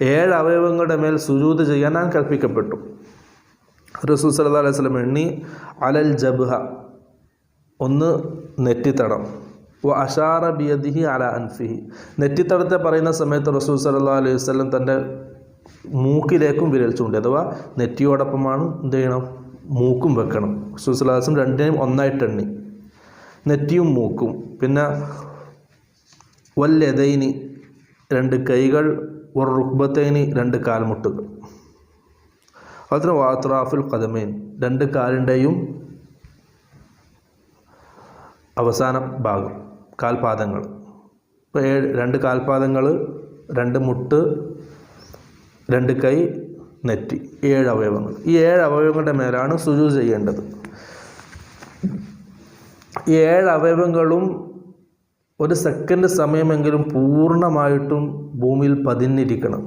7 അവയവങ്ങളുടെ മേൽ സുജൂദ് ചെയ്യാൻ ഞാൻ കൽപ്പിക്കപ്പെട്ടു. റസൂൽ സല്ലല്ലാഹു അലൈഹി വസല്ലം എണ്ണി അലൽ ജബ്ഹ, ഒന്ന് നെറ്റിത്തടം, വ അഷാറ ബിയദിഹി അല അൻഫിഹി, നെറ്റിത്തടത്തെ പറയുന്ന സമയത്ത് റസൂൽ സല്ലല്ലാഹു അലൈഹി വസല്ലം തൻ്റെ മൂക്കിലേക്കും വിരൽ ചൂണ്ടി. അഥവാ നെറ്റിയോടൊപ്പമാണ് എന്ത് ചെയ്യണം, മൂക്കും വെക്കണം. റസൂൽ സല്ലല്ലാഹു അലൈഹി വസല്ലം രണ്ടിനെയും ഒന്നായിട്ട് എണ്ണി, നെറ്റിയും മൂക്കും. പിന്നെ വല്യദൈനി, 2 കൈകൾ, വർ റുക്ബത്തൈനി, 2 കാൽമുട്ടുകൾ. അതുപോലെ വാത്രാഫുൽ ഖദമൈൻ, 2 കാലിൻ്റെയും അവസാന ഭാഗം, കാൽപാദങ്ങൾ. ഇപ്പോൾ 2 കാൽപാദങ്ങൾ, 2 മുട്ട്, 2 കൈ, നെറ്റി, 7 അവയവങ്ങൾ. ഈ 7 അവയവങ്ങളുടെ മേലാണ് സുജൂദ് ചെയ്യേണ്ടത്. ഈ 7 അവയവങ്ങളും 1 സെക്കൻഡ് സമയമെങ്കിലും പൂർണ്ണമായിട്ടും ഭൂമിയിൽ പതിഞ്ഞിരിക്കണം.